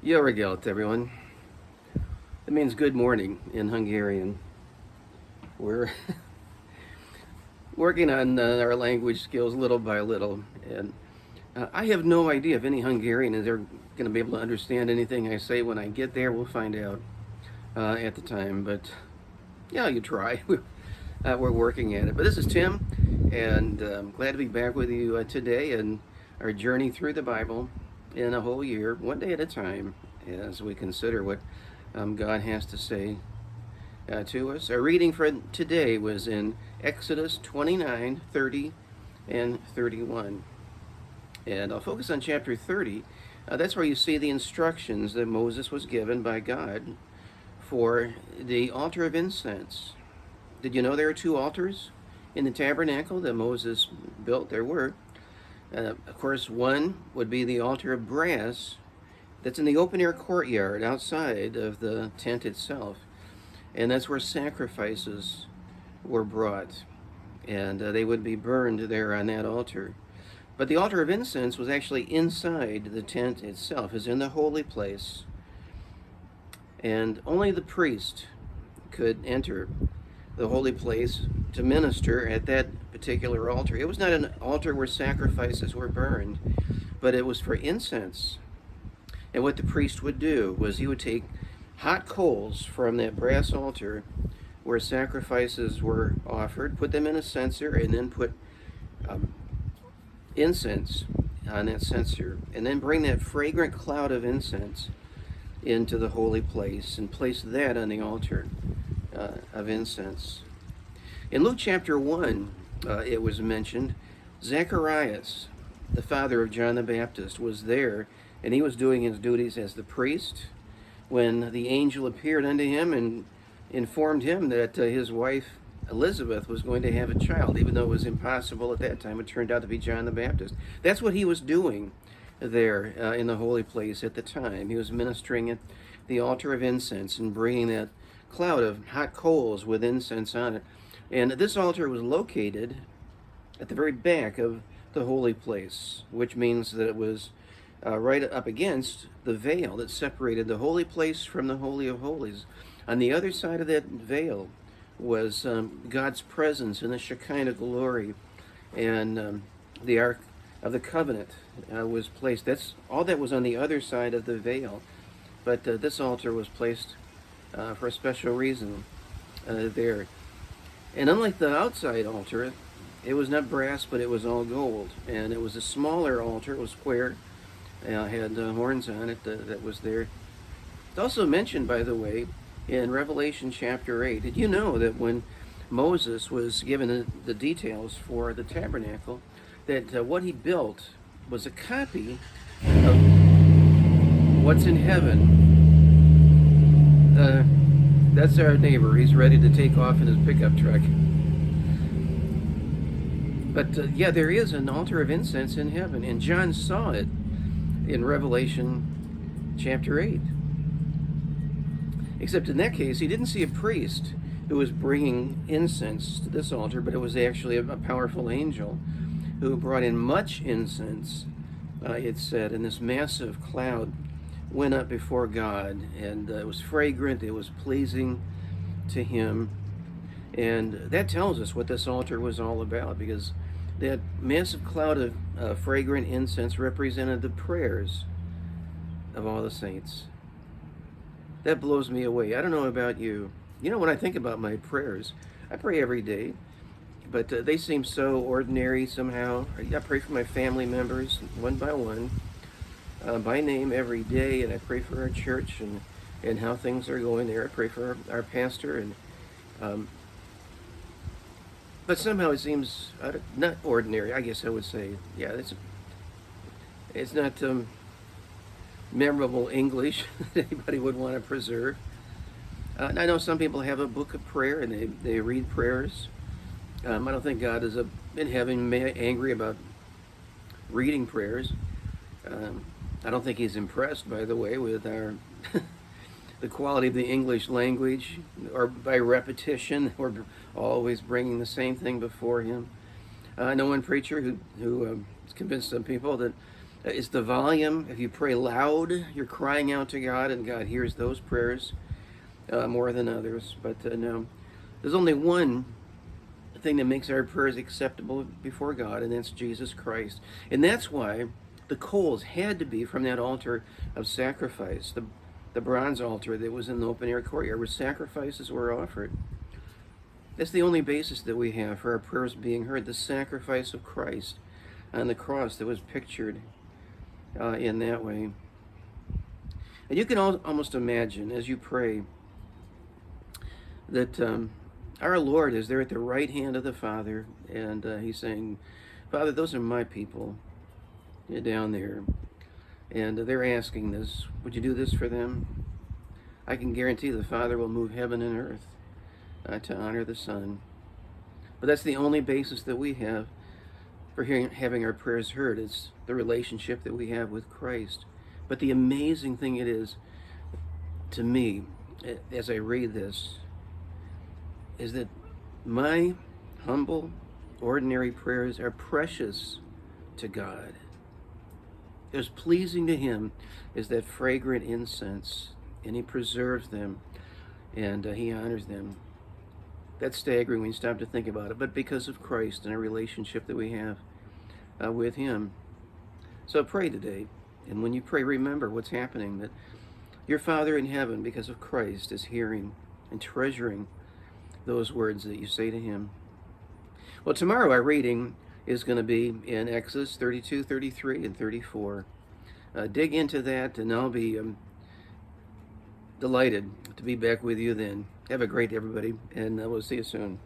Jó reggelt, everyone. It means good morning in Hungarian. We're working on our language skills little by little, and I have no idea if any Hungarian is ever going to be able to understand anything I say when I get there. We'll find out at the time, but yeah, you try. We're working at it. But this is Tim, and I'm glad to be back with you today and our journey through the Bible in a whole year, one day at a time, as we consider what God has to say to us. Our reading for today was in Exodus 29, 30, and 31. And I'll focus on chapter 30. That's where you see the instructions that Moses was given by God for the altar of incense. Did you know there are two altars in the tabernacle that Moses built? There were. Of course, one would be the altar of brass that's in the open air courtyard outside of the tent itself. And that's where sacrifices were brought. And they would be burned there on that altar. But the altar of incense was actually inside the tent itself, is in the holy place. And only the priest could enter the holy place to minister at that particular altar. It was not an altar where sacrifices were burned, but it was for incense. And what the priest would do was he would take hot coals from that brass altar where sacrifices were offered, put them in a censer, and then put incense on that censer, and then bring that fragrant cloud of incense into the holy place and place that on the altar of incense. In Luke chapter 1, it was mentioned, Zacharias, the father of John the Baptist, was there, and he was doing his duties as the priest when the angel appeared unto him and informed him that his wife Elizabeth was going to have a child, even though it was impossible at that time. It turned out to be John the Baptist. That's what he was doing there in the holy place at the time. He was ministering at the altar of incense and bringing that cloud of hot coals with incense on it. And this altar was located at the very back of the holy place, which means that it was right up against the veil that separated the holy place from the Holy of Holies. On the other side of that veil was God's presence in the Shekinah glory, and the Ark of the Covenant was placed. That's all that was on the other side of the veil. But this altar was placed for a special reason there. And unlike the outside altar, it was not brass, but it was all gold. And it was a smaller altar. It was square. Had horns on it that was there. It's also mentioned, by the way, in Revelation chapter 8. Did you know that when Moses was given the details for the tabernacle, that what he built was a copy of what's in heaven? That's our neighbor. He's ready to take off in his pickup truck. But yeah, there is an altar of incense in heaven, and John saw it in Revelation chapter 8. Except in that case, he didn't see a priest who was bringing incense to this altar, but it was actually a powerful angel who brought in much incense, it said, and this massive cloud went up before God, and it was fragrant, it was pleasing to him. And that tells us what this altar was all about, because that massive cloud of fragrant incense represented the prayers of all the saints. That blows me away. I don't know about you. You know, when I think about my prayers, I pray every day, but they seem so ordinary somehow. I pray for my family members one by one, by name every day, and I pray for our church and how things are going there. I pray for our pastor, and but somehow it seems not ordinary, I guess I would say. Yeah, it's not memorable English that anybody would want to preserve. And I know some people have a book of prayer and they read prayers. I don't think God is in heaven angry about reading prayers. I don't think he's impressed, by the way, with our the quality of the English language, or by repetition, or always bringing the same thing before him. I know one preacher who convinced some people that Is the volume, if you pray loud, you're crying out to God, and God hears those prayers more than others. But no, there's only one thing that makes our prayers acceptable before God, and that's Jesus Christ. And that's why the coals had to be from that altar of sacrifice, the bronze altar that was in the open air courtyard where sacrifices were offered. That's the only basis that we have for our prayers being heard, the sacrifice of Christ on the cross that was pictured in that way. And you can almost imagine as you pray that our Lord is there at the right hand of the Father, and he's saying, Father, those are my people down there, and they're asking this. Would you do this for them? I can guarantee the Father will move heaven and earth to honor the Son. But that's the only basis that we have for having our prayers heard, is the relationship that we have with Christ. But the amazing thing it is to me, as I read this, is that my humble, ordinary prayers are precious to God. As pleasing to Him is that fragrant incense, and He preserves them, and He honors them. That's staggering when you stop to think about it, but because of Christ and a relationship that we have with Him. So pray today, and when you pray, remember what's happening, that your Father in heaven, because of Christ, is hearing and treasuring those words that you say to Him. Well, tomorrow our reading is going to be in Exodus 32, 33, and 34. Dig into that, and I'll be delighted to be back with you then. Have a great day, everybody, and we'll see you soon.